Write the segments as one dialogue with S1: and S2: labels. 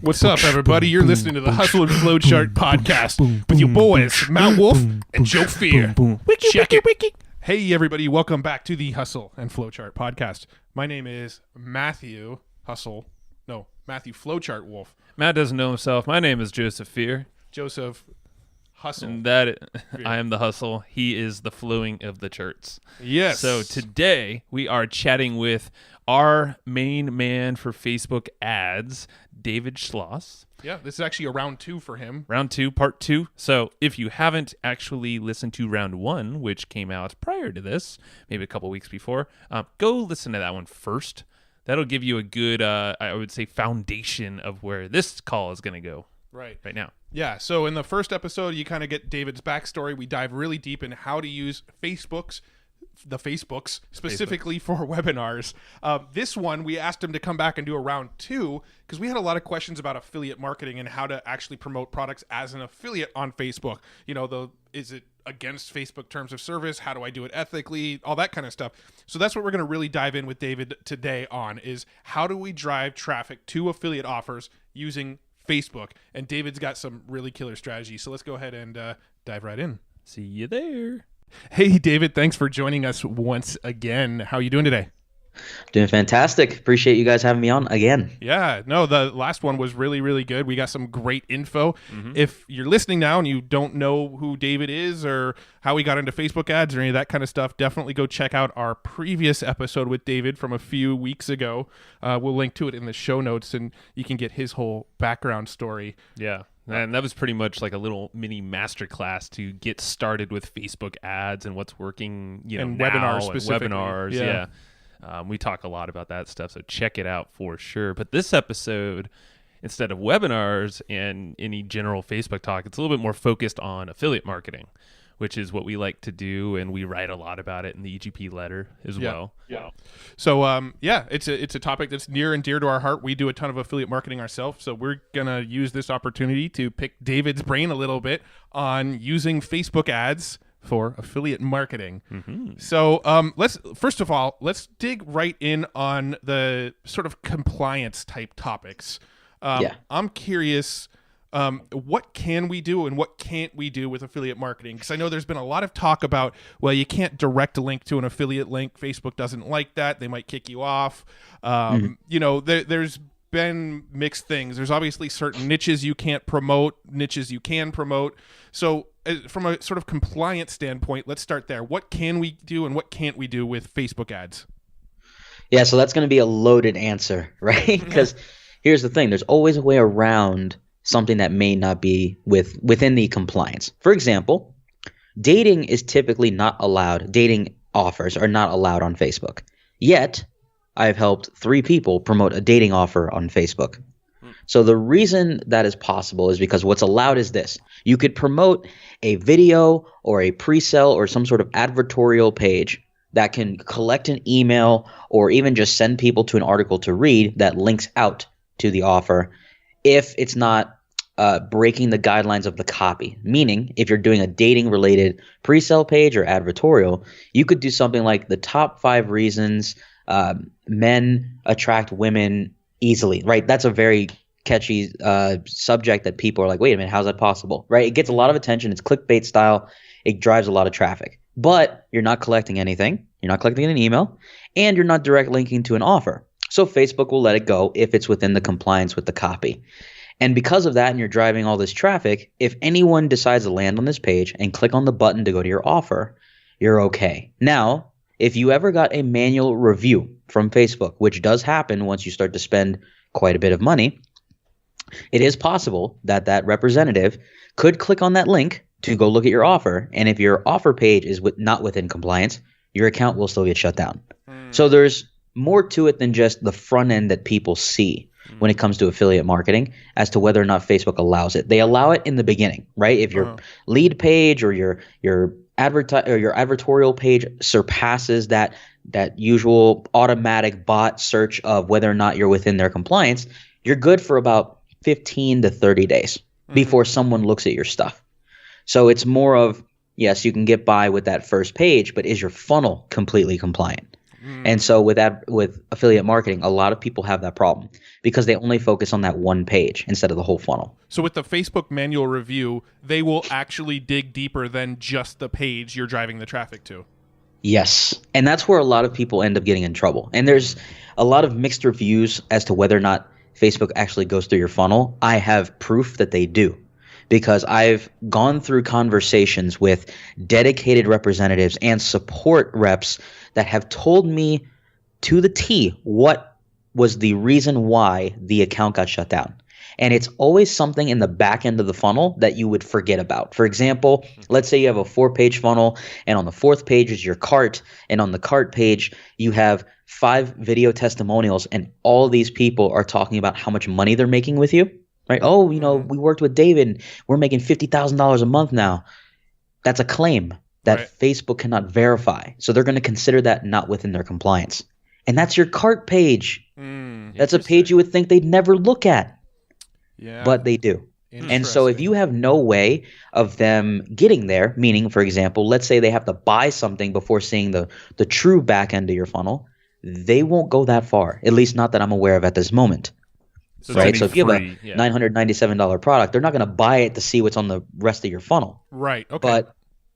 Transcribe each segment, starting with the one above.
S1: What's up, everybody? You're listening to the Hustle and Flowchart podcast with your boys, Matt Wolf and Joe Fear. Check it. Hey, everybody. Welcome back to the Hustle and Flowchart podcast. My name is Matthew Flowchart Wolf.
S2: Matt doesn't know himself. My name is Joseph Fear.
S1: Joseph Hustle.
S2: And I am the hustle. He is the flowing of the charts.
S1: Yes.
S2: So today we are chatting with our main man for Facebook ads, David Schloss.
S1: Yeah, this is actually a round 2 for him.
S2: Round 2, part 2. So if you haven't actually listened to round 1, which came out prior to this, maybe a couple weeks before, go listen to that one first. That'll give you a good, I would say, foundation of where this call is going to go right now.
S1: Yeah, so in the first episode, you kind of get David's backstory. We dive really deep in how to use Facebooks specifically for webinars. This one, we asked him to come back and do a round 2 because we had a lot of questions about affiliate marketing and how to actually promote products as an affiliate on Facebook. You know, is it against Facebook terms of service? How do I do it ethically? All that kind of stuff. So that's what we're going to really dive in with David today on, is how do we drive traffic to affiliate offers using Facebook? And David's got some really killer strategies. So let's go ahead and dive right in.
S2: See you there.
S1: Hey, David, thanks for joining us once again. How are you doing today?
S3: Doing fantastic. Appreciate you guys having me on again.
S1: Yeah, no, the last one was really, really good. We got some great info. Mm-hmm. If you're listening now and you don't know who David is or how he got into Facebook ads or any of that kind of stuff, definitely go check out our previous episode with David from a few weeks ago. We'll link to it in the show notes, and you can get his whole background story.
S2: Yeah. And that was pretty much like a little mini masterclass to get started with Facebook ads and what's working,
S1: and
S2: now,
S1: webinars specifically.
S2: Webinars, yeah. We talk a lot about that stuff, so check it out for sure. But this episode, instead of webinars and any general Facebook talk, it's a little bit more focused on affiliate marketing, which is what we like to do, and we write a lot about it in the EGP letter as well.
S1: Yeah. So, it's a topic that's near and dear to our heart. We do a ton of affiliate marketing ourselves, so we're going to use this opportunity to pick David's brain a little bit on using Facebook ads for affiliate marketing. Mm-hmm. So, let's dig right in on the sort of compliance type topics. I'm curious, what can we do and what can't we do with affiliate marketing? Because I know there's been a lot of talk about, well, you can't direct a link to an affiliate link. Facebook doesn't like that. They might kick you off. There's been mixed things. There's obviously certain niches you can't promote, niches you can promote. So from a sort of compliance standpoint, let's start there. What can we do and what can't we do with Facebook ads?
S3: Yeah, so that's going to be a loaded answer, right? Because here's the thing. There's always a way around something that may not be within the compliance. For example, dating is typically not allowed. Dating offers are not allowed on Facebook. Yet, I've helped 3 people promote a dating offer on Facebook. So the reason that is possible is because what's allowed is this. You could promote a video or a pre-sale or some sort of advertorial page that can collect an email or even just send people to an article to read that links out to the offer if it's not breaking the guidelines of the copy. Meaning, if you're doing a dating-related pre-sale page or advertorial, you could do something like the top 5 reasons men attract women easily, right? That's a very catchy subject that people are like, wait a minute, how's that possible, right? It gets a lot of attention. It's clickbait style. It drives a lot of traffic. But you're not collecting anything. You're not collecting an email. And you're not direct linking to an offer. So Facebook will let it go if it's within the compliance with the copy. And because of that, and you're driving all this traffic, if anyone decides to land on this page and click on the button to go to your offer, you're okay. Now, if you ever got a manual review from Facebook, which does happen once you start to spend quite a bit of money, it is possible that that representative could click on that link to go look at your offer. And if your offer page is not within compliance, your account will still get shut down. So there's more to it than just the front end that people see when it comes to affiliate marketing as to whether or not Facebook allows it. They allow it in the beginning, right? If your lead page or your advertorial page surpasses that usual automatic bot search of whether or not you're within their compliance, you're good for about 15 to 30 days before someone looks at your stuff. So it's more of, yes, you can get by with that first page, but is your funnel completely compliant? And so with affiliate marketing, a lot of people have that problem because they only focus on that one page instead of the whole funnel.
S1: So with the Facebook manual review, they will actually dig deeper than just the page you're driving the traffic to.
S3: Yes. And that's where a lot of people end up getting in trouble. And there's a lot of mixed reviews as to whether or not Facebook actually goes through your funnel. I have proof that they do, because I've gone through conversations with dedicated representatives and support reps that have told me to the T what was the reason why the account got shut down. And it's always something in the back end of the funnel that you would forget about. For example, let's say you have a 4-page funnel, and on the 4th page is your cart, and on the cart page you have 5 video testimonials, and all these people are talking about how much money they're making with you, right? Oh, we worked with David, we're making $50,000 a month now. That's a claim that Facebook cannot verify. So they're going to consider that not within their compliance. And that's your cart page. That's a page you would think they'd never look at.
S1: Yeah.
S3: But they do. And so if you have no way of them getting there, meaning, for example, let's say they have to buy something before seeing the true back end of your funnel, they won't go that far, at least not that I'm aware of at this moment.
S2: So
S3: right? So if you have a $997 product, they're not going to buy it to see what's on the rest of your funnel.
S1: Right. Okay.
S3: But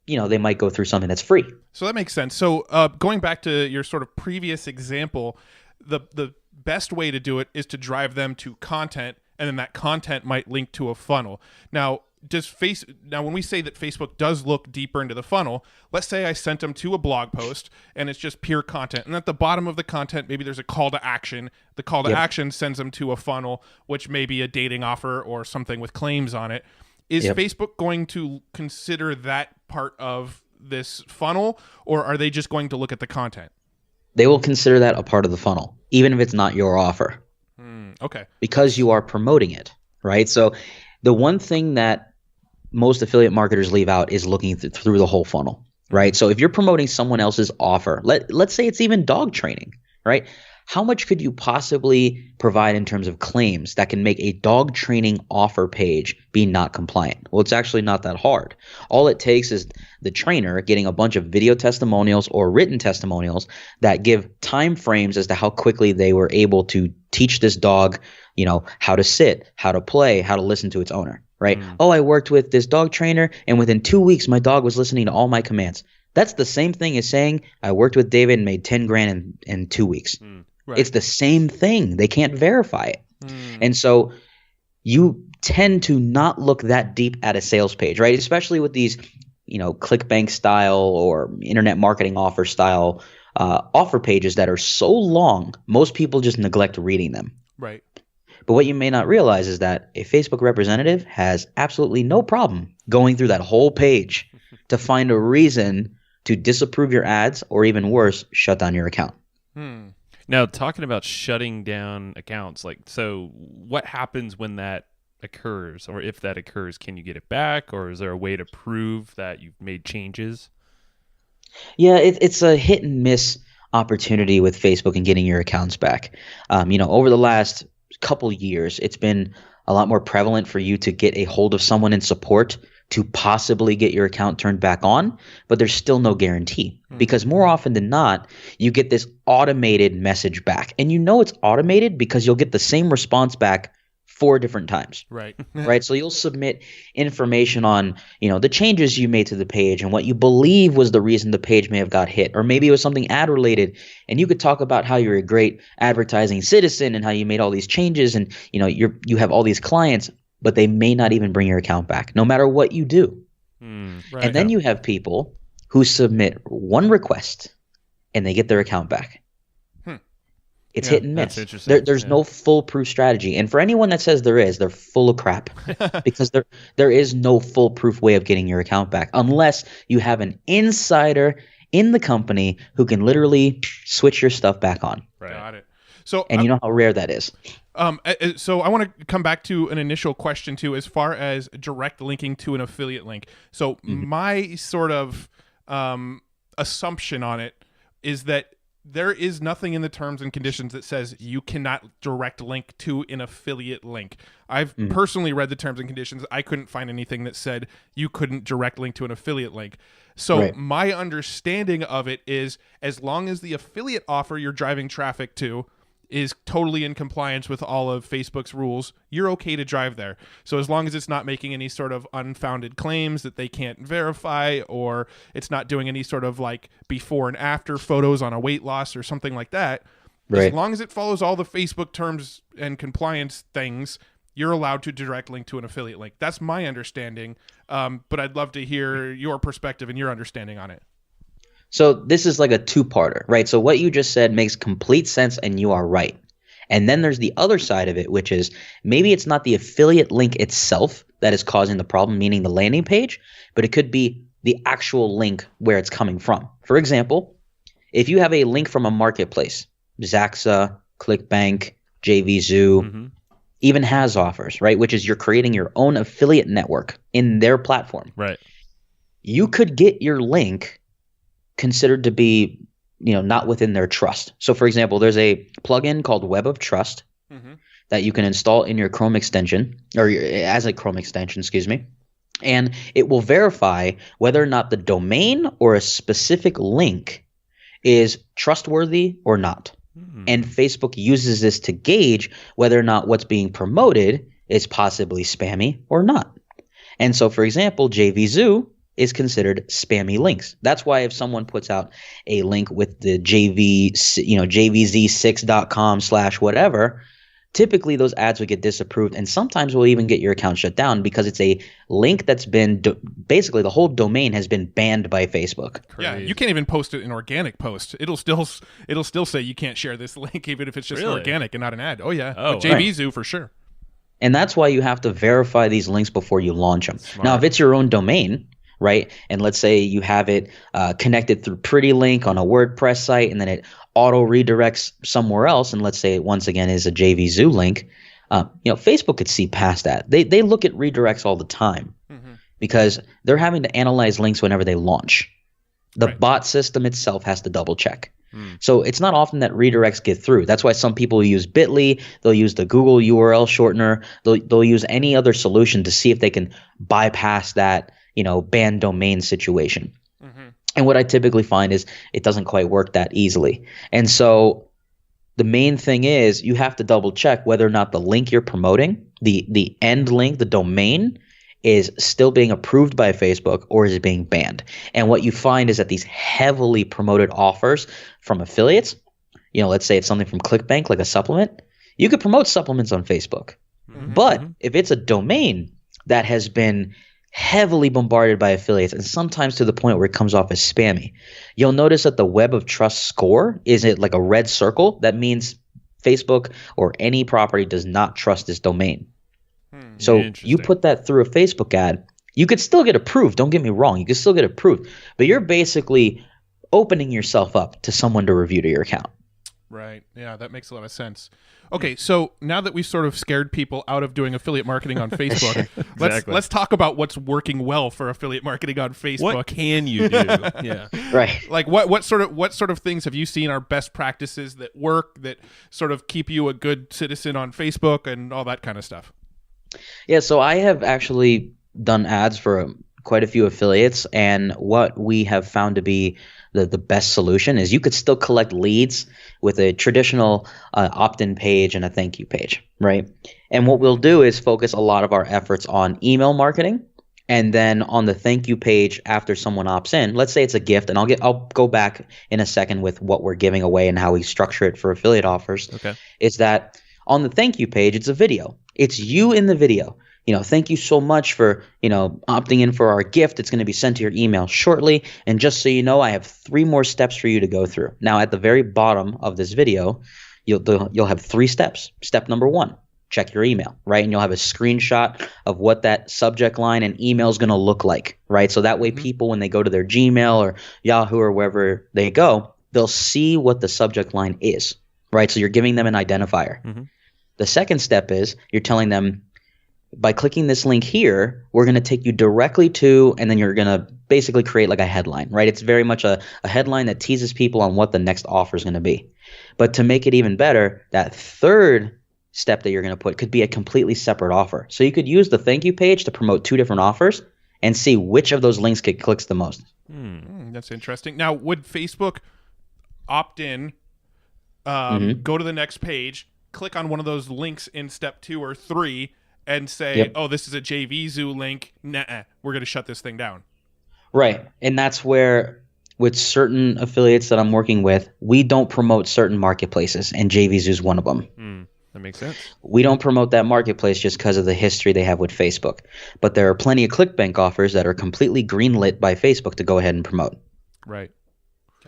S3: they might go through something that's free.
S1: So that makes sense. So going back to your sort of previous example, the best way to do it is to drive them to content, and then that content might link to a funnel. Now, when we say that Facebook does look deeper into the funnel, let's say I sent them to a blog post and it's just pure content, and at the bottom of the content maybe there's a call to action. The call to action sends them to a funnel, which may be a dating offer or something with claims on it. Is Facebook going to consider that part of this funnel, or are they just going to look at the content?
S3: They will consider that a part of the funnel, even if it's not your offer.
S1: Okay.
S3: Because you are promoting it, right? So the one thing that most affiliate marketers leave out is looking through the whole funnel, right? So if you're promoting someone else's offer, let's say it's even dog training, right? How much could you possibly provide in terms of claims that can make a dog training offer page be not compliant? Well, it's actually not that hard. All it takes is the trainer getting a bunch of video testimonials or written testimonials that give time frames as to how quickly they were able to teach this dog, how to sit, how to play, how to listen to its owner, right? Oh, I worked with this dog trainer, and within 2 weeks, my dog was listening to all my commands. That's the same thing as saying I worked with David and made 10 grand in 2 weeks. Right. It's the same thing. They can't verify it. And so you tend to not look that deep at a sales page, right? Especially with these, ClickBank style or internet marketing offer style offer pages that are so long, most people just neglect reading them.
S1: Right.
S3: But what you may not realize is that a Facebook representative has absolutely no problem going through that whole page to find a reason to disapprove your ads, or even worse, shut down your account.
S2: Now, talking about shutting down accounts, so what happens when that occurs, or if that occurs, can you get it back, or is there a way to prove that you've made changes?
S3: Yeah, it's a hit and miss opportunity with Facebook and getting your accounts back. Over the last couple years, it's been a lot more prevalent for you to get a hold of someone in support to possibly get your account turned back on, but there's still no guarantee, because more often than not, you get this automated message back, and it's automated because you'll get the same response back 4 different times.
S1: Right.
S3: Right. So you'll submit information on, the changes you made to the page and what you believe was the reason the page may have got hit, or maybe it was something ad related, and you could talk about how you're a great advertising citizen and how you made all these changes, and you have all these clients, but they may not even bring your account back, no matter what you do.
S1: Right.
S3: And then you have people who submit one request and they get their account back. It's hit and miss.
S2: That's interesting.
S3: There's no foolproof strategy. And for anyone that says there is, they're full of crap, because there is no foolproof way of getting your account back unless you have an insider in the company who can literally switch your stuff back on.
S2: Right.
S1: Got it. So,
S3: and you know how rare that is.
S1: So I want to come back to an initial question too, as far as direct linking to an affiliate link. So my sort of assumption on it is that there is nothing in the terms and conditions that says you cannot direct link to an affiliate link. I've personally read the terms and conditions. I couldn't find anything that said you couldn't direct link to an affiliate link. So my understanding of it is, as long as the affiliate offer you're driving traffic to is totally in compliance with all of Facebook's rules, you're okay to drive there. So as long as it's not making any sort of unfounded claims that they can't verify, or it's not doing any sort of like before and after photos on a weight loss or something like that, as long as it follows all the Facebook terms and compliance things, you're allowed to direct link to an affiliate link. That's my understanding, but I'd love to hear your perspective and your understanding on it.
S3: So this is like a two-parter, right? So what you just said makes complete sense, and you are right. And then there's the other side of it, which is maybe it's not the affiliate link itself that is causing the problem, meaning the landing page, but it could be the actual link where it's coming from. For example, if you have a link from a marketplace, Zaxa, ClickBank, JVZoo, even has offers, right? Which is you're creating your own affiliate network in their platform.
S2: Right.
S3: You could get your link considered to be, not within their trust. So for example, there's a plugin called Web of Trust that you can install in your Chrome extension, or as a Chrome extension, and it will verify whether or not the domain or a specific link is trustworthy or not. And Facebook uses this to gauge whether or not what's being promoted is possibly spammy or not. And so for example, JVZoo is considered spammy links. That's why if someone puts out a link with the jvz6.com/whatever, typically those ads would get disapproved, and sometimes will even get your account shut down because it's a link that's been basically the whole domain has been banned by Facebook.
S1: Crazy. Yeah, you can't even post it in organic post. It'll still say you can't share this link even if it's just organic and not an ad. Oh yeah, JVZoo for sure.
S3: And that's why you have to verify these links before you launch them. Smart. Now, if it's your own domain, right? And let's say you have it connected through PrettyLink on a WordPress site, and then it auto redirects somewhere else. And let's say it once again is a JVZoo link. Facebook could see past that. They look at redirects all the time because they're having to analyze links whenever they launch. The bot system itself has to double check. So it's not often that redirects get through. That's why some people use Bitly. They'll use the Google URL shortener. They'll use any other solution to see if they can bypass that banned domain situation. And what I typically find is it doesn't quite work that easily. And so the main thing is you have to double check whether or not the link you're promoting, the end link, the domain, is still being approved by Facebook or is it being banned. And what you find is that these heavily promoted offers from affiliates, let's say it's something from ClickBank like a supplement, you could promote supplements on Facebook. But if it's a domain that has been heavily bombarded by affiliates, and sometimes to the point where it comes off as spammy, you'll notice that the Web of Trust score is it like a red circle. That means Facebook or any property does not trust this domain. So you put that through a Facebook ad, you could still get approved. Don't get me wrong. You could still get approved, but you're basically opening yourself up to someone to review to your account.
S1: Right. Yeah, that makes a lot of sense. Okay, so now that we sort of scared people out of doing affiliate marketing on Facebook, let's talk about what's working well for affiliate marketing on Facebook.
S2: What can you do? Yeah.
S3: Right.
S1: Like what sort of things have you seen are best practices that work, that sort of keep you a good citizen on Facebook and all that kind of stuff?
S3: Yeah, so I have actually done ads for quite a few affiliates, and what we have found to be the best solution is you could still collect leads with a traditional opt-in page and a thank you page, right? And what we'll do is focus a lot of our efforts on email marketing, and then on the thank you page after someone opts in, let's say it's a gift, and I'll go back in a second with what we're giving away and how we structure it for affiliate offers.
S2: Okay.
S3: Is that on the thank you page, it's a video. It's you in the video. Thank you so much for, opting in for our gift. It's going to be sent to your email shortly. And just so you know, I have 3 more steps for you to go through. Now, at the very bottom of this video, you'll have 3 steps. Step number 1, check your email, right? And you'll have a screenshot of what that subject line and email is going to look like, right? So that way people, when they go to their Gmail or Yahoo or wherever they go, they'll see what the subject line is, right? So you're giving them an identifier. The second step is you're telling them, by clicking this link here, we're going to take you directly to, and then you're going to basically create like a headline, right? It's very much a headline that teases people on what the next offer is going to be. But to make it even better, that third step that you're going to put could be a completely separate offer. So you could use the thank you page to promote 2 different offers and see which of those links get clicks the most.
S1: That's interesting. Now, would Facebook opt in, go to the next page, click on one of those links in step 2 or 3, and say, oh, this is a JVZoo link. Nah, we're going to shut this thing down.
S3: Right. And that's where, with certain affiliates that I'm working with, we don't promote certain marketplaces, and JVZoo is one of them.
S2: That makes sense.
S3: We don't promote that marketplace just because of the history they have with Facebook. But there are plenty of ClickBank offers that are completely greenlit by Facebook to go ahead and promote.
S1: Right.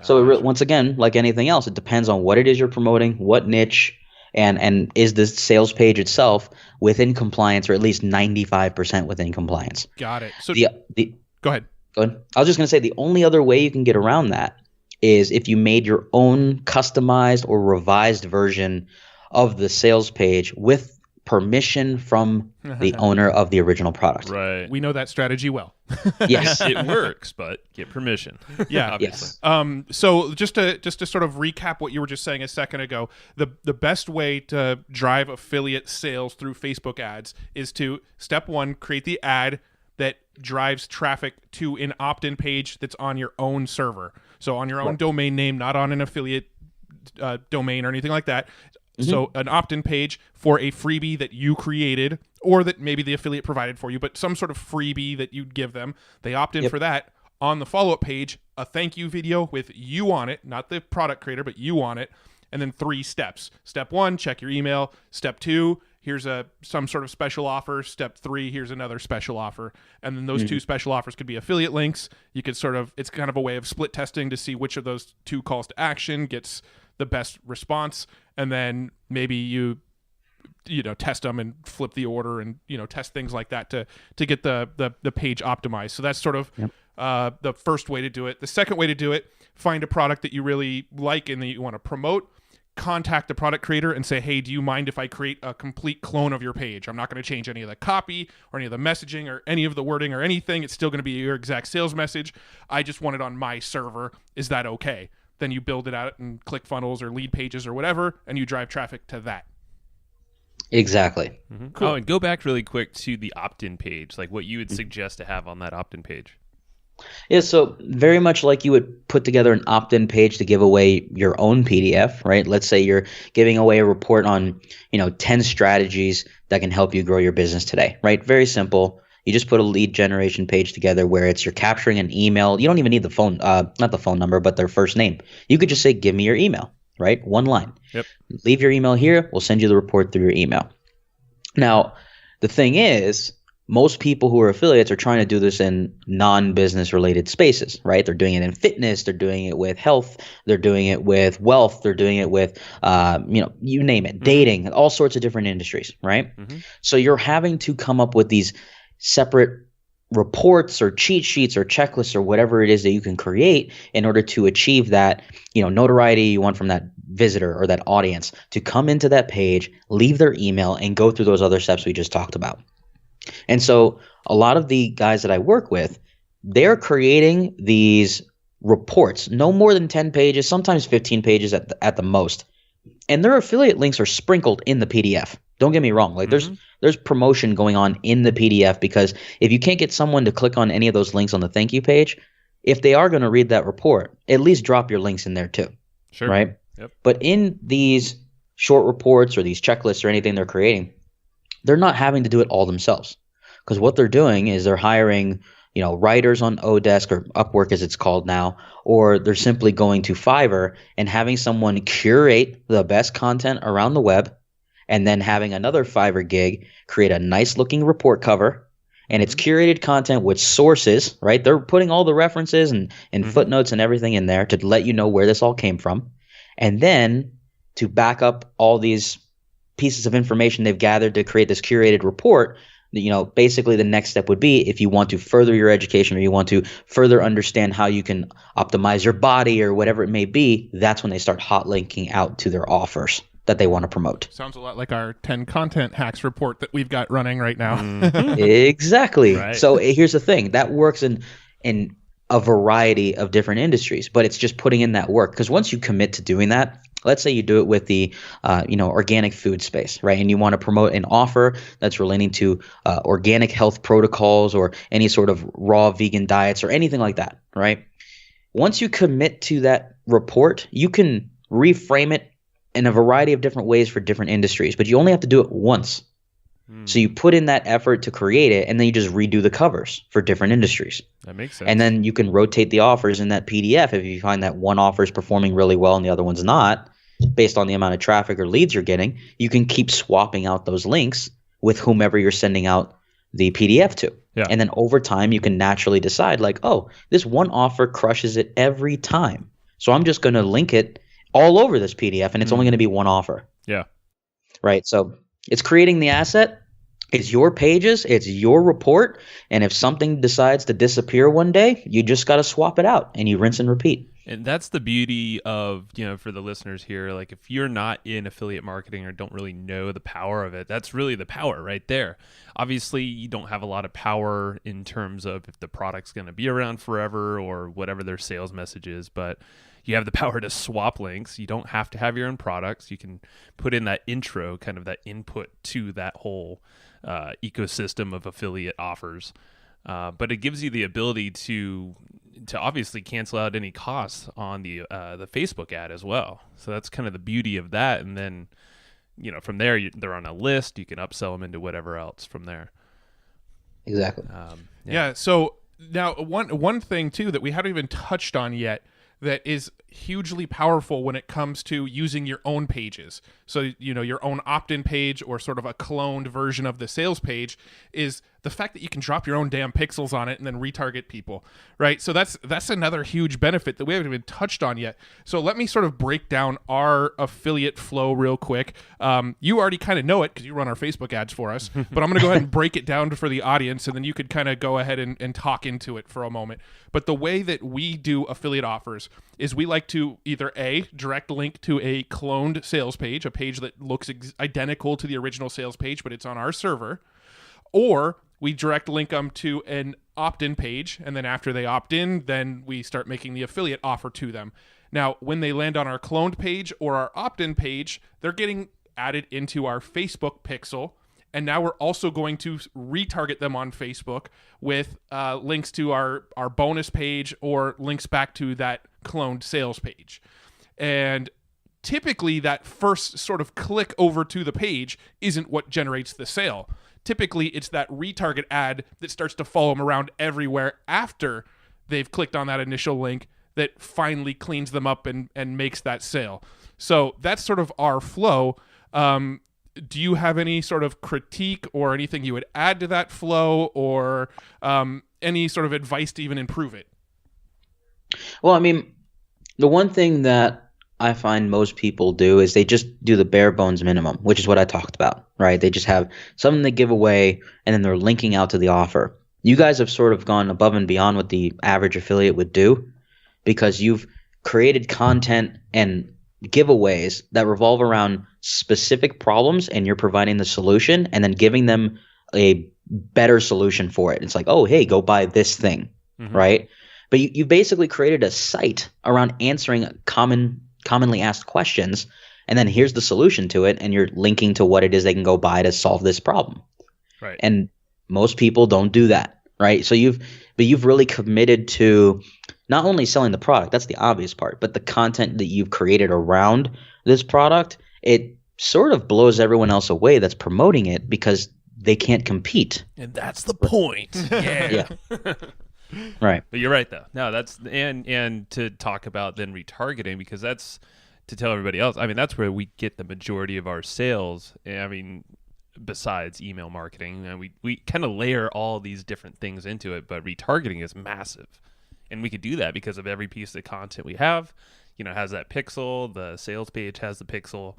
S3: So once again, like anything else, it depends on what it is you're promoting, what niche, and is the sales page itself within compliance, or at least 95% within compliance.
S1: Got it. So go ahead.
S3: I was just going to say the only other way you can get around that is if you made your own customized or revised version of the sales page with permission from the owner of the original product.
S2: Right.
S1: We know that strategy well.
S3: Yes.
S2: It works, but get permission.
S1: Yeah.
S3: Yes.
S1: So just to sort of recap what you were just saying a second ago, the best way to drive affiliate sales through Facebook ads is to, step 1, create the ad that drives traffic to an opt-in page that's on your own server. So on your own domain name, not on an affiliate domain or anything like that. So an opt-in page for a freebie that you created, or that maybe the affiliate provided for you, but some sort of freebie that you'd give them. They opt in for that. On the follow-up page, a thank you video with you on it, not the product creator, but you on it. And then 3 steps. Step 1, check your email. Step 2, here's some sort of special offer. Step 3, here's another special offer. And then those 2 special offers could be affiliate links. You could it's kind of a way of split testing to see which of those 2 calls to action gets the best response. And then maybe you test them and flip the order and test things like that to get the page optimized. So that's sort of the first way to do it. The second way to do it, find a product that you really like and that you want to promote. Contact the product creator and say, hey, do you mind if I create a complete clone of your page? I'm not going to change any of the copy or any of the messaging or any of the wording or anything. It's still going to be your exact sales message. I just want it on my server. Is that okay? Then you build it out in ClickFunnels or Lead Pages or whatever, and you drive traffic to that.
S3: Exactly.
S2: Cool. Oh, and go back really quick to the opt-in page, like what you would suggest to have on that opt-in page.
S3: Yeah, so very much like you would put together an opt-in page to give away your own PDF, right? Let's say you're giving away a report on, 10 strategies that can help you grow your business today, right? Very simple. You just put a lead generation page together where you're capturing an email. You don't even need the phone, not the phone number, but their first name. You could just say, give me your email, right? 1 line.
S2: Yep.
S3: Leave your email here. We'll send you the report through your email. Now, the thing is, most people who are affiliates are trying to do this in non-business related spaces, right? They're doing it in fitness. They're doing it with health. They're doing it with wealth. They're doing it with, you name it, dating, all sorts of different industries, right? So you're having to come up with these separate reports or cheat sheets or checklists or whatever it is that you can create in order to achieve that, notoriety you want from that visitor or that audience to come into that page, leave their email, and go through those other steps we just talked about. And so a lot of the guys that I work with, they're creating these reports, no more than 10 pages, sometimes 15 pages at the most. And their affiliate links are sprinkled in the PDF. Don't get me wrong. Like there's promotion going on in the PDF, because if you can't get someone to click on any of those links on the thank you page, if they are going to read that report, at least drop your links in there too.
S2: Sure.
S3: Right?
S2: Yep.
S3: But in these short reports or these checklists or anything they're creating, they're not having to do it all themselves, because what they're doing is they're hiring, writers on Odesk or Upwork as it's called now, or they're simply going to Fiverr and having someone curate the best content around the web, and then having another Fiverr gig create a nice looking report cover, and it's curated content with sources, right? They're putting all the references and footnotes and everything in there to let you know where this all came from. And then to back up all these pieces of information they've gathered to create this curated report, basically the next step would be, if you want to further your education or you want to further understand how you can optimize your body or whatever it may be, that's when they start hot linking out to their offers that they want to promote.
S1: Sounds a lot like our 10 content hacks report that we've got running right now.
S3: Exactly.
S2: Right.
S3: So here's the thing. That works in a variety of different industries, but it's just putting in that work. Because once you commit to doing that, let's say you do it with the organic food space, right? And you want to promote an offer that's relating to organic health protocols or any sort of raw vegan diets or anything like that, right? Once you commit to that report, you can reframe it in a variety of different ways for different industries, but you only have to do it once. So you put in that effort to create it, and then you just redo the covers for different industries.
S2: That makes sense.
S3: And then you can rotate the offers in that PDF if you find that one offer is performing really well and the other one's not, based on the amount of traffic or leads you're getting. You can keep swapping out those links with whomever you're sending out the PDF to.
S2: Yeah.
S3: And then over time, you can naturally decide like, oh, this one offer crushes it every time. So I'm just going to link it all over this PDF, and it's only going to be one offer.
S2: Yeah.
S3: Right. So it's creating the asset. It's your pages. It's your report. And if something decides to disappear one day, you just got to swap it out and you rinse and repeat.
S2: And that's the beauty of, for the listeners here, like if you're not in affiliate marketing or don't really know the power of it, that's really the power right there. Obviously, you don't have a lot of power in terms of if the product's going to be around forever or whatever their sales message is, but you have the power to swap links. You don't have to have your own products. You can put in that intro, kind of that input to that whole ecosystem of affiliate offers. But it gives you the ability to obviously cancel out any costs on the Facebook ad as well. So that's kind of the beauty of that. And then, from there, they're on a list. You can upsell them into whatever else from there.
S3: Exactly.
S1: Yeah. So now one thing too that we haven't even touched on yet that is hugely powerful when it comes to using your own pages. So, your own opt-in page or sort of a cloned version of the sales page is the fact that you can drop your own damn pixels on it and then retarget people, right? So that's another huge benefit that we haven't even touched on yet. So let me sort of break down our affiliate flow real quick. You already kind of know it because you run our Facebook ads for us, but I'm going to go ahead and break it down for the audience, and then you could kind of go ahead and talk into it for a moment. But the way that we do affiliate offers is we like to either direct link to a cloned sales page, a page that looks identical to the original sales page, but it's on our server, or we direct link them to an opt-in page, and then after they opt in, then we start making the affiliate offer to them. Now, when they land on our cloned page or our opt-in page, they're getting added into our Facebook pixel, and now we're also going to retarget them on Facebook with links to our bonus page or links back to that cloned sales page. And typically that first sort of click over to the page isn't what generates the sale. Typically it's that retarget ad that starts to follow them around everywhere after they've clicked on that initial link that finally cleans them up and makes that sale. So that's sort of our flow. Do you have any sort of critique or anything you would add to that flow, or any sort of advice to even improve it?
S3: Well, I mean, the one thing that I find most people do is they just do the bare bones minimum, which is what I talked about, right? They just have something they give away and then they're linking out to the offer. You guys have sort of gone above and beyond what the average affiliate would do because you've created content and giveaways that revolve around specific problems, and you're providing the solution and then giving them a better solution for it. It's like, oh, hey, go buy this thing, right? But you basically created a site around answering commonly asked questions, and then here's the solution to it, and you're linking to what it is they can go buy to solve this problem.
S2: Right.
S3: And most people don't do that, right? So you've really committed to not only selling the product, that's the obvious part, but the content that you've created around this product, it sort of blows everyone else away that's promoting it because they can't compete.
S2: And that's the point. Yeah.
S3: Right.
S2: But you're right though. No, that's and to talk about then retargeting, because that's to tell everybody else. I mean, that's where we get the majority of our sales. I mean, besides email marketing, and we kind of layer all these different things into it, but retargeting is massive. And we could do that because of every piece of content we have, has that pixel, the sales page has the pixel.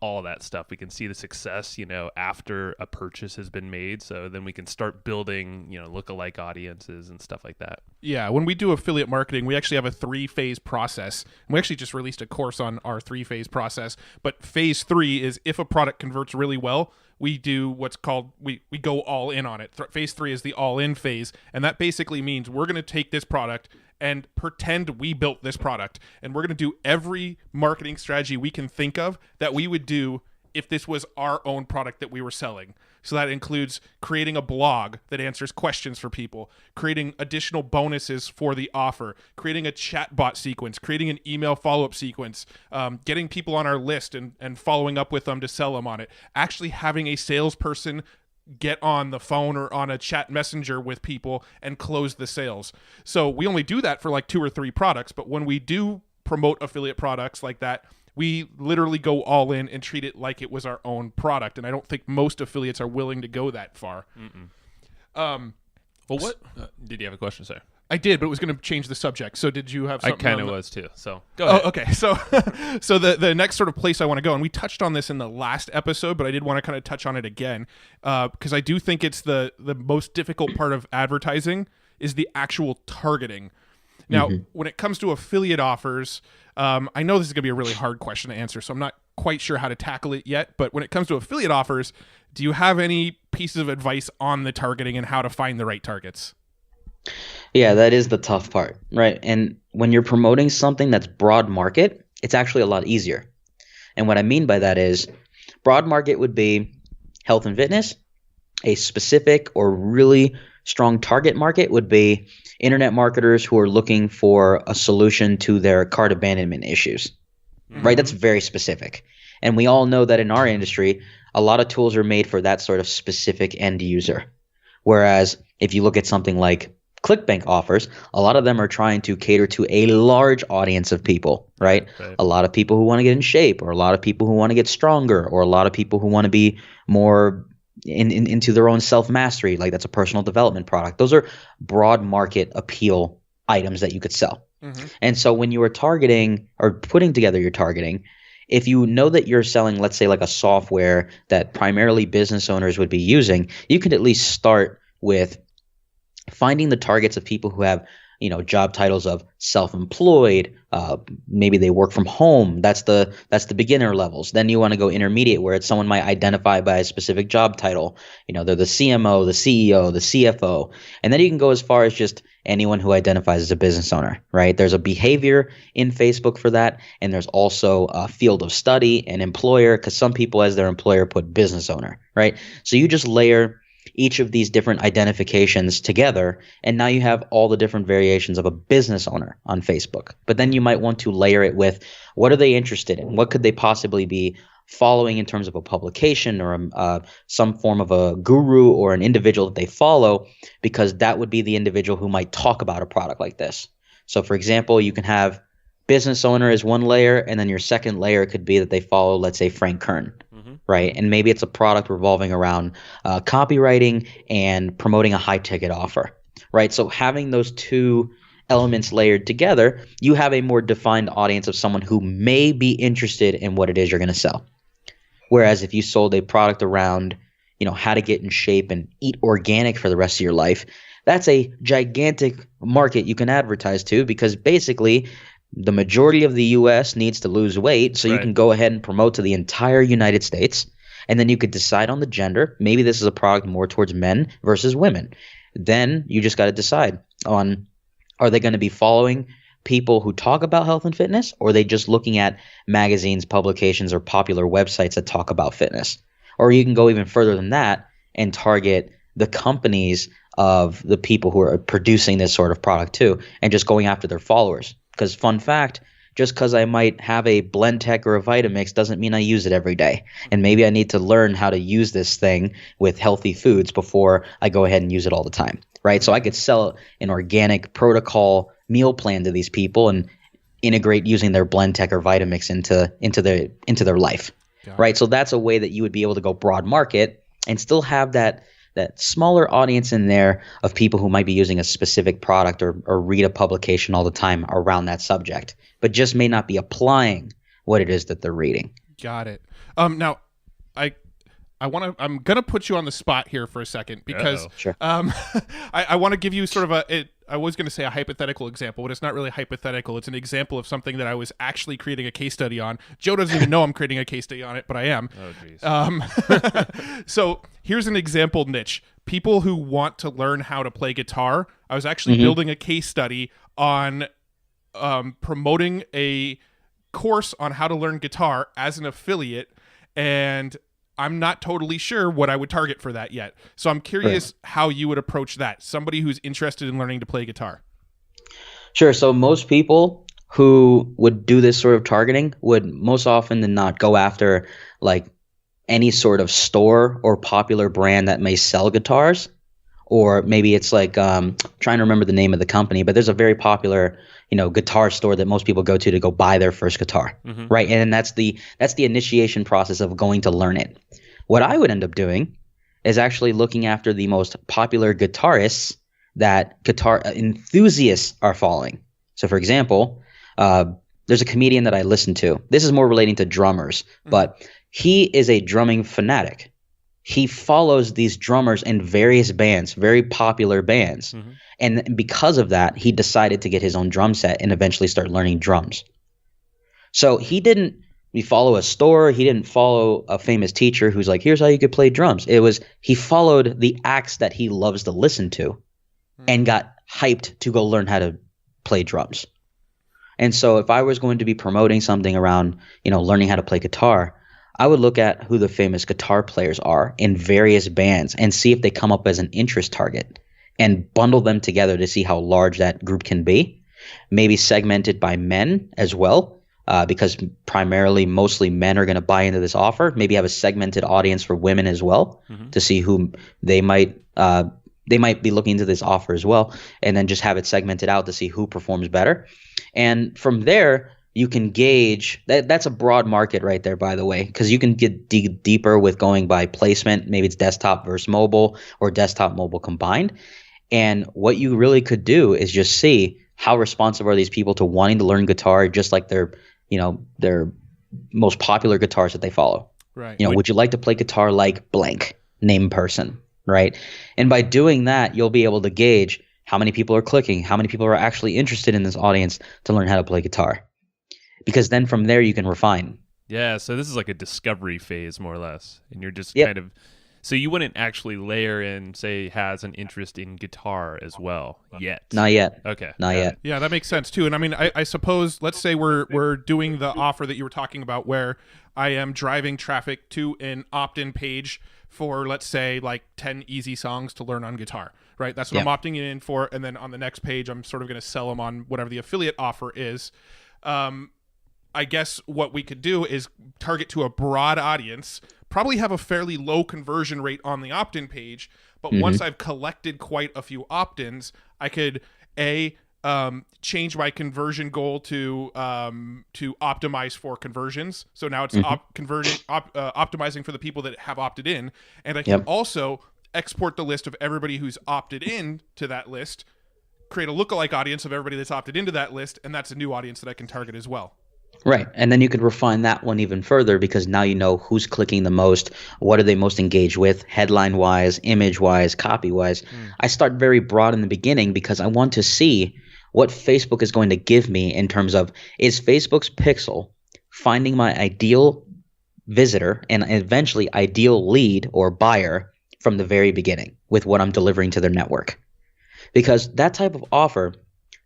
S2: all of that stuff. We can see the success, after a purchase has been made. So then we can start building, lookalike audiences and stuff like that.
S1: Yeah, when we do affiliate marketing, we actually have a 3-phase process. We actually just released a course on our 3-phase process. But phase 3 is if a product converts really well, we do what's called, we go all in on it. Phase 3 is the all in phase. And that basically means we're going to take this product and pretend we built this product. And we're going to do every marketing strategy we can think of that we would do if this was our own product that we were selling. So that includes creating a blog that answers questions for people, creating additional bonuses for the offer, creating a chatbot sequence, creating an email follow-up sequence, getting people on our list and following up with them to sell them on it, actually having a salesperson get on the phone or on a chat messenger with people and close the sales. So we only do that for like 2 or 3 products, but when we do promote affiliate products like that, we literally go all in and treat it like it was our own product. And I don't think most affiliates are willing to go that far.
S2: Well, what did you have a question, sir?
S1: I did, but it was going to change the subject. So did you have something?
S2: I kind of was too. So go ahead.
S1: Oh, okay. So, so the next sort of place I want to go, and we touched on this in the last episode, but I did want to kind of touch on it again because I do think it's the most difficult part of advertising is the actual targeting. Now, when it comes to affiliate offers, I know this is going to be a really hard question to answer, so I'm not quite sure how to tackle it yet. But when it comes to affiliate offers, do you have any pieces of advice on the targeting and how to find the right targets?
S3: Yeah, that is the tough part, right? And when you're promoting something that's broad market, it's actually a lot easier. And what I mean by that is broad market would be health and fitness. A specific or really strong target market would be internet marketers who are looking for a solution to their cart abandonment issues, right? That's very specific. And we all know that in our industry, a lot of tools are made for that sort of specific end user. Whereas if you look at something like ClickBank offers, a lot of them are trying to cater to a large audience of people, right? A lot of people who want to get in shape, or a lot of people who want to get stronger, or a lot of people who want to be more into their own self-mastery, like that's a personal development product. Those are broad market appeal items that you could sell. And so when you are targeting or putting together your targeting, if you know that you're selling, let's say like a software that primarily business owners would be using, you could at least start with finding the targets of people who have, job titles of self-employed, maybe they work from home. That's the beginner levels. Then you want to go intermediate, where it's someone might identify by a specific job title. They're the CMO, the CEO, the CFO. And then you can go as far as just anyone who identifies as a business owner, right? There's a behavior in Facebook for that. And there's also a field of study and employer, because some people as their employer put business owner, right? So you just layer each of these different identifications together, and now you have all the different variations of a business owner on Facebook. But then you might want to layer it with what are they interested in? What could they possibly be following in terms of a publication or some form of a guru or an individual that they follow, because that would be the individual who might talk about a product like this. So for example, you can have business owner as one layer, and then your second layer could be that they follow, let's say, Frank Kern. Right. And maybe it's a product revolving around copywriting and promoting a high ticket offer. Right. So having those two elements layered together, you have a more defined audience of someone who may be interested in what it is you're going to sell. Whereas if you sold a product around, how to get in shape and eat organic for the rest of your life, that's a gigantic market you can advertise to, because basically the majority of the U.S. needs to lose weight, so you can go ahead and promote to the entire United States, and then you could decide on the gender. Maybe this is a product more towards men versus women. Then you just got to decide on, are they going to be following people who talk about health and fitness, or are they just looking at magazines, publications, or popular websites that talk about fitness? Or you can go even further than that and target the companies of the people who are producing this sort of product too, and just going after their followers. Because fun fact, just because I might have a blend tech or a Vitamix doesn't mean I use it every day. And maybe I need to learn how to use this thing with healthy foods before I go ahead and use it all the time, right? So I could sell an organic protocol meal plan to these people and integrate using their blend tech or Vitamix into their life, right? So that's a way that you would be able to go broad market and still have that smaller audience in there of people who might be using a specific product or read a publication all the time around that subject, but just may not be applying what it is that they're reading.
S1: Got it. Now, I'm gonna put you on the spot here for a second because
S3: Sure.
S1: I want to give you sort of I was gonna say a hypothetical example, but it's not really hypothetical. It's an example of something that I was actually creating a case study on. Joe doesn't even know I'm creating a case study on it, but I am.
S2: Oh, jeez.
S1: So here's an example niche. People who want to learn how to play guitar. I was actually building a case study on promoting a course on how to learn guitar as an affiliate, and I'm not totally sure what I would target for that yet. So I'm curious how you would approach that. Somebody who's interested in learning to play guitar.
S3: Sure. So most people who would do this sort of targeting would most often than not go after like any sort of store or popular brand that may sell guitars, or maybe it's like trying to remember the name of the company, but there's a very popular guitar store that most people go to go buy their first guitar, right? And that's the initiation process of going to learn it. What I would end up doing is actually looking after the most popular guitarists that guitar enthusiasts are following. So, for example, there's a comedian that I listen to. This is more relating to drummers, but he is a drumming fanatic. He follows these drummers in various bands, very popular bands. And because of that, he decided to get his own drum set and eventually start learning drums. So he didn't follow a store. He didn't follow a famous teacher who's like, here's how you could play drums. It was he followed the acts that he loves to listen to and got hyped to go learn how to play drums. And so if I was going to be promoting something around, learning how to play guitar, I would look at who the famous guitar players are in various bands and see if they come up as an interest target and bundle them together to see how large that group can be. Maybe segmented by men as well, because mostly men are going to buy into this offer. Maybe have a segmented audience for women as well to see who they might be looking into this offer as well, and then just have it segmented out to see who performs better. And from there, you can gauge that's a broad market right there, by the way, because you can get deeper with going by placement. Maybe it's desktop versus mobile or desktop mobile combined. And what you really could do is just see how responsive are these people to wanting to learn guitar, just like their most popular guitars that they follow.
S1: Right.
S3: Would you like to play guitar like blank name person, right? And by doing that, you'll be able to gauge how many people are clicking, how many people are actually interested in this audience to learn how to play guitar. Because then from there you can refine.
S2: Yeah, so this is like a discovery phase, more or less. And you're just kind of... So you wouldn't actually layer in, say, has an interest in guitar as well yet?
S3: Not yet.
S2: Okay.
S3: Not yet.
S1: Yeah, that makes sense, too. And I mean, I suppose, let's say we're doing the offer that you were talking about where I am driving traffic to an opt-in page for, let's say, like 10 easy songs to learn on guitar, right? That's what I'm opting in for. And then on the next page, I'm sort of going to sell them on whatever the affiliate offer is. I guess what we could do is target to a broad audience, probably have a fairly low conversion rate on the opt-in page, but once I've collected quite a few opt-ins, I could change my conversion goal to optimize for conversions. So now it's optimizing for the people that have opted in, and I can also export the list of everybody who's opted in to that list, create a lookalike audience of everybody that's opted into that list, and that's a new audience that I can target as well.
S3: Right. And then you could refine that one even further because now you know who's clicking the most, what are they most engaged with, headline-wise, image-wise, copy-wise. I start very broad in the beginning because I want to see what Facebook is going to give me in terms of, is Facebook's pixel finding my ideal visitor and eventually ideal lead or buyer from the very beginning with what I'm delivering to their network? Because that type of offer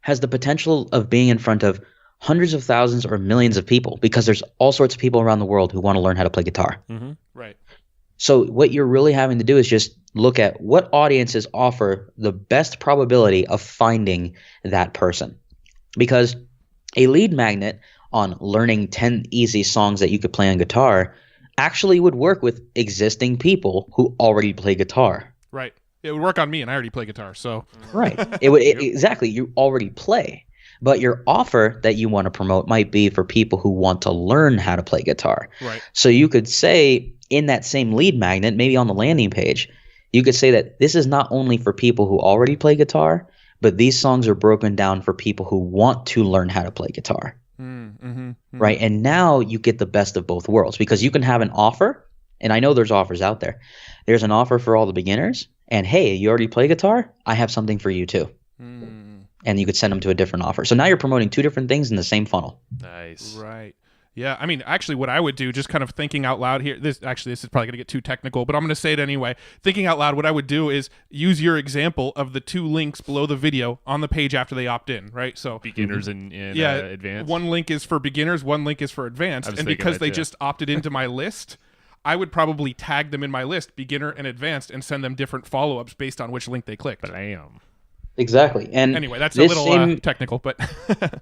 S3: has the potential of being in front of hundreds of thousands or millions of people because there's all sorts of people around the world who want to learn how to play guitar.
S1: Right.
S3: So what you're really having to do is just look at what audiences offer the best probability of finding that person. Because a lead magnet on learning 10 easy songs that you could play on guitar actually would work with existing people who already play guitar.
S1: Right. It would work on me, and I already play guitar, so.
S3: Right. Exactly. You already play. But your offer that you want to promote might be for people who want to learn how to play guitar.
S1: Right.
S3: So you could say in that same lead magnet, maybe on the landing page, you could say that this is not only for people who already play guitar, but these songs are broken down for people who want to learn how to play guitar. right? And now you get the best of both worlds because you can have an offer, and I know there's offers out there. There's an offer for all the beginners, and hey, you already play guitar? I have something for you too. And you could send them to a different offer. So now you're promoting two different things in the same funnel.
S2: Nice.
S1: Right. Yeah, I mean, actually, what I would do, just kind of thinking out loud here, this is probably going to get too technical, but I'm going to say it anyway. Thinking out loud, what I would do is use your example of the two links below the video on the page after they opt in, right? So
S2: beginners and advanced.
S1: One link is for beginners, one link is for advanced, and because they just opted into my list, I would probably tag them in my list, beginner and advanced, and send them different follow-ups based on which link they clicked.
S2: Bam.
S3: Exactly. And
S1: anyway, that's a little technical, but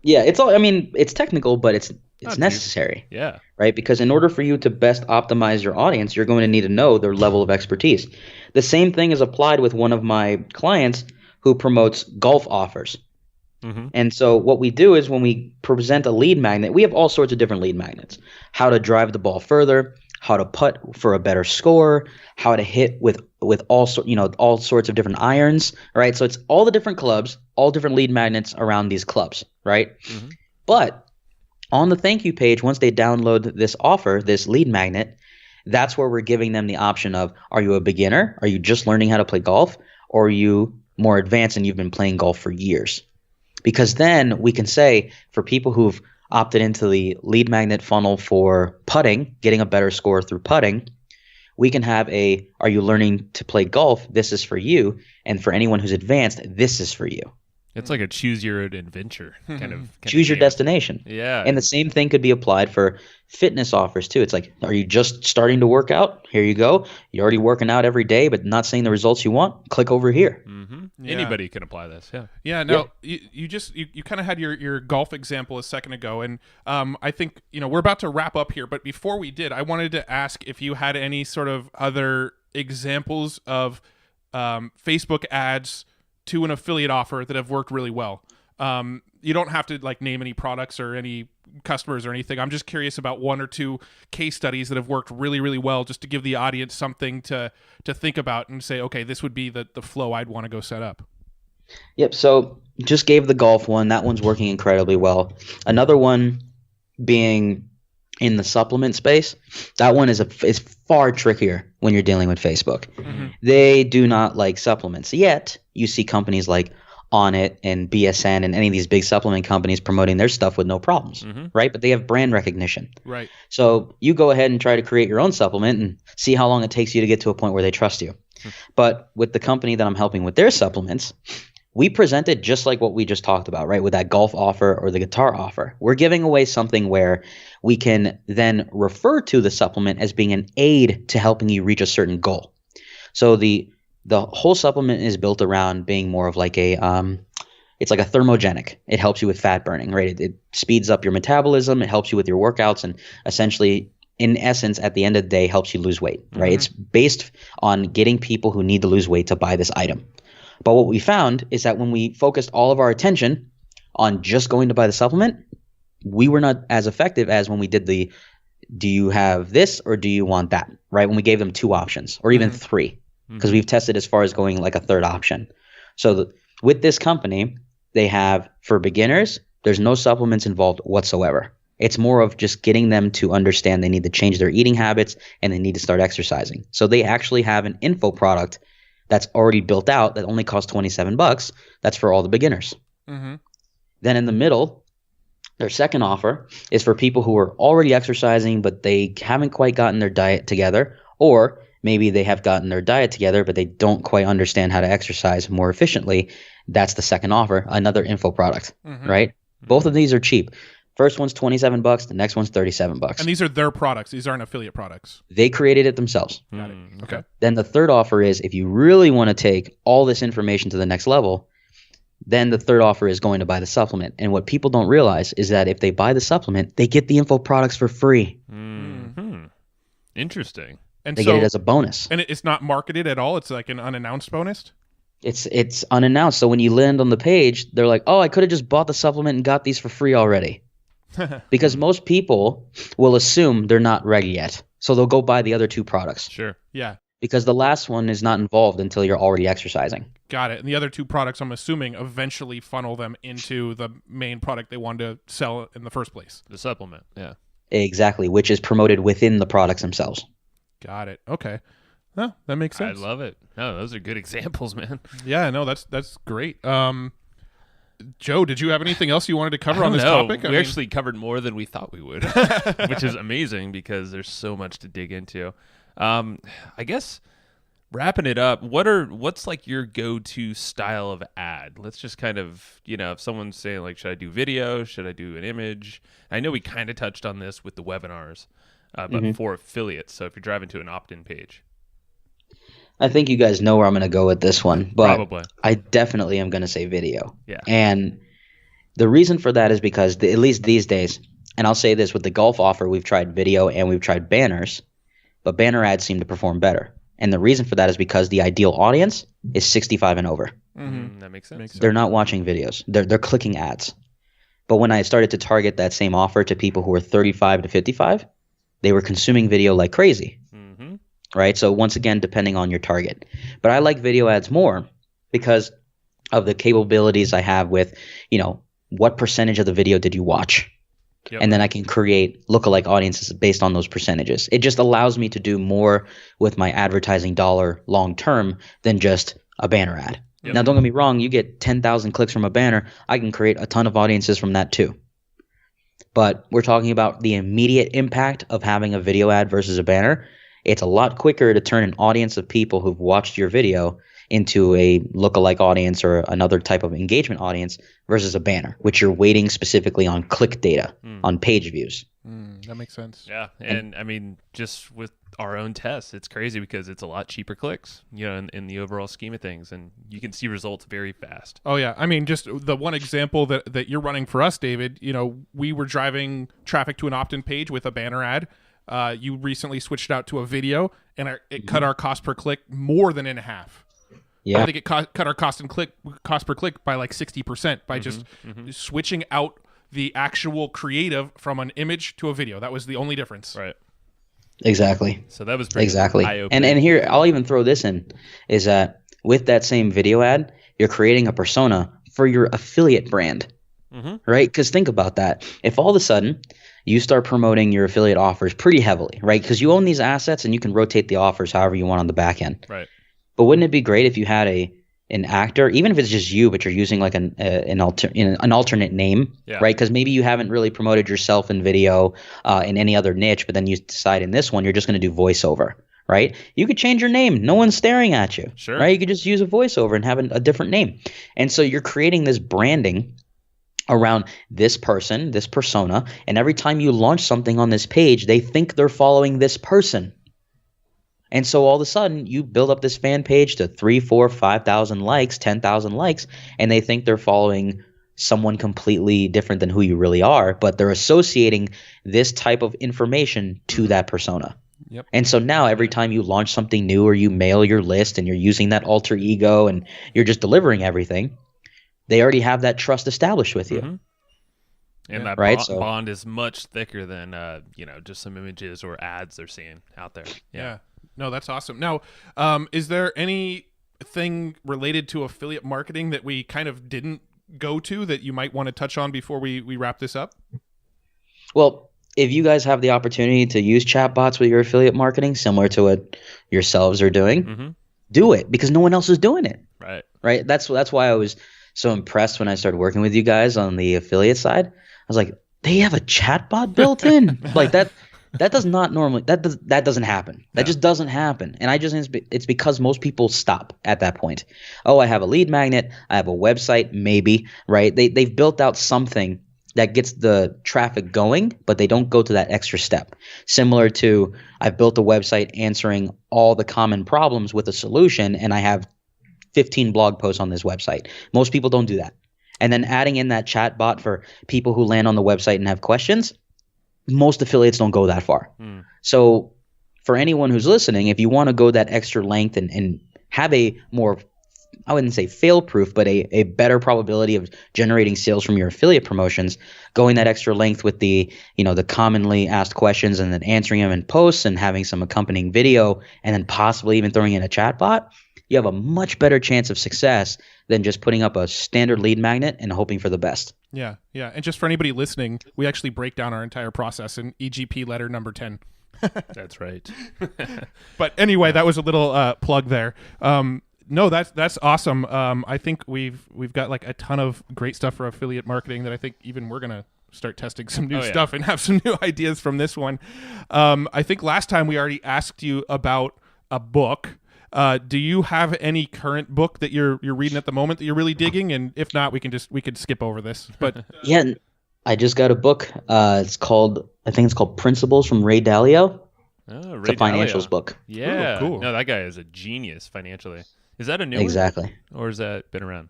S3: yeah, it's technical, but it's necessary.
S2: Yeah.
S3: Right? Because in order for you to best optimize your audience, you're going to need to know their level of expertise. The same thing is applied with one of my clients who promotes golf offers. And so what we do is when we present a lead magnet, we have all sorts of different lead magnets. How to drive the ball further, how to putt for a better score, how to hit with all sorts of different irons, right? So it's all the different clubs, all different lead magnets around these clubs, right? But on the thank you page, once they download this offer, this lead magnet, that's where we're giving them the option of, are you a beginner? Are you just learning how to play golf? Or are you more advanced and you've been playing golf for years? Because then we can say for people who've opted into the lead magnet funnel for putting, getting a better score through putting, we can have are you learning to play golf? This is for you. And for anyone who's advanced, this is for you.
S2: It's like a choose your own adventure kind of
S3: choose your destination.
S2: Yeah.
S3: And the same thing could be applied for fitness offers too. It's like, are you just starting to work out? Here you go. You're already working out every day, but not seeing the results you want? Click over here.
S1: Yeah.
S2: Anybody can apply this. Yeah.
S1: Yeah. No, you kind of had your golf example a second ago. And I think, we're about to wrap up here. But before we did, I wanted to ask if you had any sort of other examples of Facebook ads to an affiliate offer that have worked really well. You don't have to name any products or any customers or anything. I'm just curious about one or two case studies that have worked really, really well, just to give the audience something to think about and say, okay, this would be the flow I'd want to go set up.
S3: Yep. So just gave the golf one. That one's working incredibly well. Another one being in the supplement space. That one is far trickier when you're dealing with Facebook. They do not like supplements. Yet you see companies like Onnit and BSN and any of these big supplement companies promoting their stuff with no problems, right? But they have brand recognition.
S1: Right.
S3: So you go ahead and try to create your own supplement and see how long it takes you to get to a point where they trust you. But with the company that I'm helping with their supplements, we present it just like what we just talked about, right? With that golf offer or the guitar offer. We're giving away something where we can then refer to the supplement as being an aid to helping you reach a certain goal. So the whole supplement is built around being more of like it's like a thermogenic. It helps you with fat burning, right? It speeds up your metabolism. It helps you with your workouts, and essentially, in essence, at the end of the day, helps you lose weight, right? It's based on getting people who need to lose weight to buy this item. But what we found is that when we focused all of our attention on just going to buy the supplement, we were not as effective as when we did the, do you have this or do you want that, right? When we gave them two options or even three, because we've tested as far as going like a third option. So with this company, they have, for beginners, there's no supplements involved whatsoever. It's more of just getting them to understand they need to change their eating habits and they need to start exercising. So they actually have an info product that's already built out that only costs $27. That's for all the beginners. Then in the middle, their second offer is for people who are already exercising, but they haven't quite gotten their diet together, or maybe they have gotten their diet together, but they don't quite understand how to exercise more efficiently. That's the second offer, another info product, right? Both of these are cheap. First one's $27, the next one's $37.
S1: And these are their products. These aren't affiliate products.
S3: They created it themselves.
S1: Got it. Okay.
S3: Then the third offer is, if you really want to take all this information to the next level, then the third offer is going to buy the supplement. And what people don't realize is that if they buy the supplement, they get the info products for free.
S2: Interesting.
S1: And
S3: they get it as a bonus.
S1: And it's not marketed at all? It's like an unannounced bonus?
S3: It's unannounced. So when you land on the page, they're like, oh, I could have just bought the supplement and got these for free already. Because most people will assume they're not ready yet. So they'll go buy the other two products.
S2: Sure.
S1: Yeah.
S3: because the last one is not involved until you're already exercising.
S1: Got it. And the other two products, I'm assuming, eventually funnel them into the main product they wanted to sell in the first place.
S2: The supplement, yeah.
S3: Exactly, which is promoted within the products themselves.
S1: Got it. Okay. No, that makes sense.
S2: I love it. No, those are good examples, man.
S1: Yeah, no, that's great. Joe, did you have anything else you wanted to cover on this topic?
S2: We actually covered more than we thought we would, which is amazing because there's so much to dig into. I guess wrapping it up, what's like your go-to style of ad? Let's just kind of, if someone's saying like, should I do video? Should I do an image? I know we kind of touched on this with the webinars, but for affiliates. So if you're driving to an opt-in page.
S3: I think you guys know where I'm going to go with this one, but
S2: Probably.
S3: I definitely am going to say video.
S2: Yeah.
S3: And the reason for that is because at least these days, and I'll say this with the golf offer, we've tried video and we've tried banners, but banner ads seem to perform better. And the reason for that is because the ideal audience is 65 and over.
S2: That makes sense.
S3: They're not watching videos. They're clicking ads. But when I started to target that same offer to people who were 35 to 55, they were consuming video like crazy. Right? So once again, depending on your target. But I like video ads more because of the capabilities I have with, what percentage of the video did you watch?
S2: Yep.
S3: And then I can create lookalike audiences based on those percentages. It just allows me to do more with my advertising dollar long term than just a banner ad.
S2: Yep.
S3: Now, don't get me wrong. You get 10,000 clicks from a banner. I can create a ton of audiences from that too. But we're talking about the immediate impact of having a video ad versus a banner. It's a lot quicker to turn an audience of people who've watched your video into a lookalike audience or another type of engagement audience versus a banner, which you're waiting specifically on click data, on page views.
S1: That makes sense.
S2: Yeah, and I mean, just with our own tests, it's crazy because it's a lot cheaper clicks, in the overall scheme of things, and you can see results very fast.
S1: Oh yeah, I mean, just the one example that you're running for us, David. We were driving traffic to an opt-in page with a banner ad. You recently switched out to a video, and it cut our cost per click more than in half.
S3: Yeah.
S1: I think it cut our cost per click by like 60% by just switching out the actual creative from an image to a video. That was the only difference.
S2: Right.
S3: Exactly.
S2: So that was pretty
S3: exactly.
S2: eye-opening.
S3: And here, I'll even throw this in, is that with that same video ad, you're creating a persona for your affiliate brand, right? Because think about that. If all of a sudden you start promoting your affiliate offers pretty heavily, right? Because you own these assets and you can rotate the offers however you want on the back end.
S2: Right.
S3: But wouldn't it be great if you had an actor, even if it's just you, but you're using like an alternate name, right? Because maybe you haven't really promoted yourself in video in any other niche, but then you decide in this one you're just going to do voiceover, right? You could change your name. No one's staring at you, right? You could just use a voiceover and have a different name. And so you're creating this branding around this person, this persona, and every time you launch something on this page, they think they're following this person. And so all of a sudden, you build up this fan page to 3,000, 4,000, 5,000 likes, 10,000 likes, and they think they're following someone completely different than who you really are, but they're associating this type of information to that persona.
S1: Yep.
S3: And so now every time you launch something new or you mail your list and you're using that alter ego and you're just delivering everything, they already have that trust established with you.
S2: And that bond is much thicker than just some images or ads they're seeing out there.
S1: Yeah. No, that's awesome. Now, is there anything related to affiliate marketing that we kind of didn't go to that you might want to touch on before we wrap this up?
S3: Well, if you guys have the opportunity to use chatbots with your affiliate marketing, similar to what yourselves are doing, do it because no one else is doing it. Right. That's why I was so impressed when I started working with you guys on the affiliate side. I was like, they have a chatbot built in like that. That does not normally that doesn't happen. That just doesn't happen. And it's because most people stop at that point. Oh, I have a lead magnet, I have a website, maybe, right? They've built out something that gets the traffic going, but they don't go to that extra step. Similar to I've built a website answering all the common problems with a solution and I have 15 blog posts on this website. Most people don't do that. And then adding in that chat bot for people who land on the website and have questions, most affiliates don't go that far. So for anyone who's listening, if you want to go that extra length and have a more I wouldn't say fail proof, but a better probability of generating sales from your affiliate promotions, going that extra length with the commonly asked questions and then answering them in posts and having some accompanying video and then possibly even throwing in a chatbot, you have a much better chance of success than just putting up a standard lead magnet and hoping for the best.
S1: Yeah. And just for anybody listening, we actually break down our entire process in EGP letter number 10.
S2: That's right.
S1: But anyway, that was a little plug there. No, that's awesome. I think we've got like a ton of great stuff for affiliate marketing that I think even we're gonna start testing some new stuff and have some new ideas from this one. I think last time we already asked you about a book. Do you have any current book that you're reading at the moment that you're really digging? And if not, we could skip over this. But
S3: yeah, I just got a book. I think it's called Principles from Ray Dalio.
S2: Oh, Ray
S3: it's a financials book.
S2: Yeah.
S1: Ooh, cool.
S2: No, that guy is a genius financially. Is that a new
S3: Exactly.
S2: one? Or has that been around?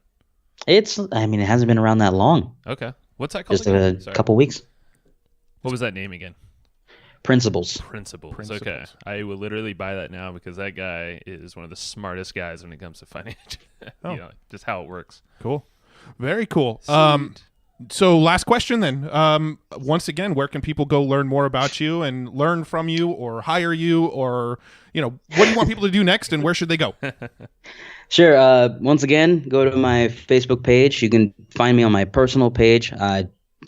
S3: It hasn't been around that long.
S2: Okay. What's that called?
S3: Just a couple weeks.
S2: What was that name again?
S3: Principles.
S2: Okay. I will literally buy that now because that guy is one of the smartest guys when it comes to finance. Just how it works.
S1: Cool. Very cool.
S2: Sweet.
S1: So last question then. Once again, where can people go learn more about you and learn from you or hire you or, what do you want people to do next and where should they go?
S3: Sure. Once again, go to my Facebook page. You can find me on my personal page.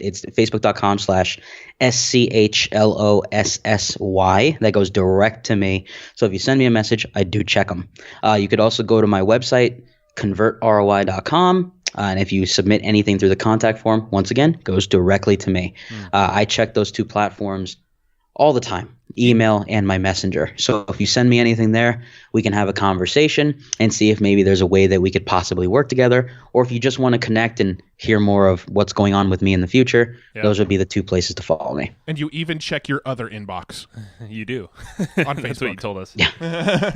S3: It's facebook.com/SCHLOSSY. That goes direct to me. So if you send me a message, I do check them. You could also go to my website, convertroi.com. And if you submit anything through the contact form, once again, goes directly to me. I check those two platforms all the time, email and my messenger. So if you send me anything there, we can have a conversation and see if maybe there's a way that we could possibly work together. Or if you just want to connect and hear more of what's going on with me in the future, those would be the two places to follow me.
S1: And you even check your other inbox.
S2: You do.
S1: On Facebook.
S2: That's what you told us.
S3: Yeah.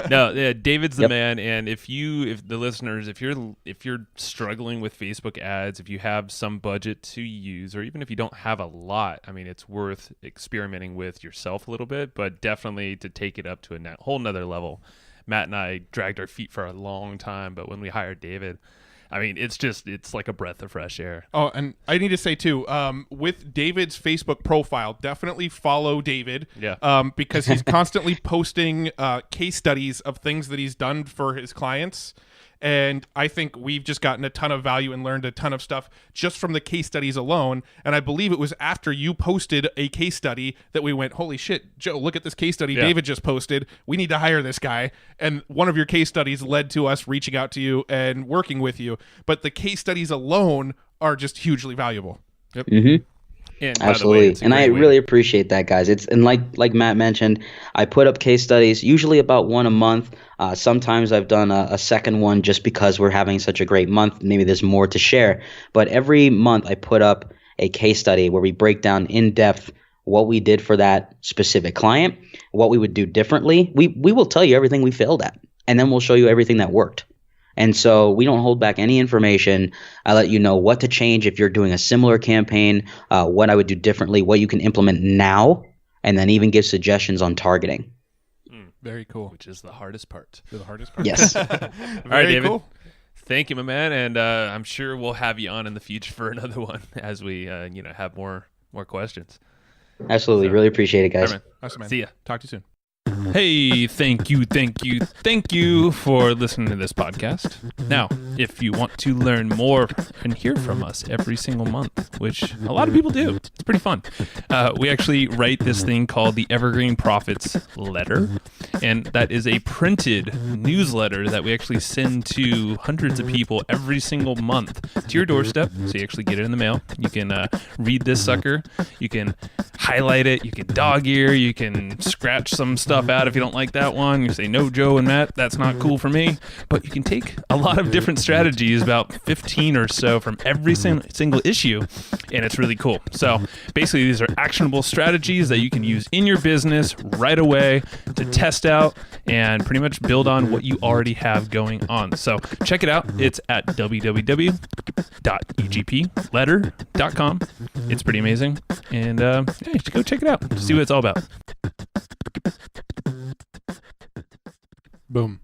S2: No, David's the man. And if the listeners, if you're struggling with Facebook ads, if you have some budget to use, or even if you don't have a lot, I mean, it's worth experimenting with yourself a little bit, but definitely to take it up to a whole nother level. Matt and I dragged our feet for a long time, but when we hired David, I mean, it's like a breath of fresh air.
S1: Oh, and I need to say too, with David's Facebook profile, definitely follow David.
S2: Yeah.
S1: Because he's constantly posting case studies of things that he's done for his clients. And I think we've just gotten a ton of value and learned a ton of stuff just from the case studies alone. And I believe it was after you posted a case study that we went, holy shit, Joe, look at this case study David just posted. We need to hire this guy. And one of your case studies led to us reaching out to you and working with you. But the case studies alone are just hugely valuable.
S2: Yep.
S3: Mm-hmm.
S2: And
S3: absolutely. And I really appreciate that, guys. And like Matt mentioned, I put up case studies, usually about one a month. Sometimes I've done a second one just because we're having such a great month. Maybe there's more to share. But every month I put up a case study where we break down in depth what we did for that specific client, what we would do differently. We will tell you everything we failed at, and then we'll show you everything that worked. And so we don't hold back any information. I let you know what to change if you're doing a similar campaign, what I would do differently, what you can implement now, and then even give suggestions on targeting.
S1: Very cool.
S2: Which is the hardest part.
S3: Yes.
S2: All right, David. Cool. Thank you, my man. And I'm sure we'll have you on in the future for another one as we have more questions.
S3: Absolutely. Really appreciate it, guys.
S1: All right, man. Awesome, man.
S2: See ya.
S1: Talk to you soon.
S2: Hey, thank you for listening to this podcast. Now, if you want to learn more and hear from us every single month, which a lot of people do, it's pretty fun. We actually write this thing called the Evergreen Profits Letter, and that is a printed newsletter that we actually send to hundreds of people every single month to your doorstep, so you actually get it in the mail. You can read this sucker, you can highlight it, you can dog ear, you can scratch some stuff out if you don't like that one. You say, no, Joe and Matt, that's not cool for me. But you can take a lot of different strategies, about 15 or so from every single issue, and it's really cool. So basically, these are actionable strategies that you can use in your business right away to test out and pretty much build on what you already have going on. So check it out. It's at www.egpletter.com. It's pretty amazing. And hey, go check it out. See what it's all about.
S1: Boom.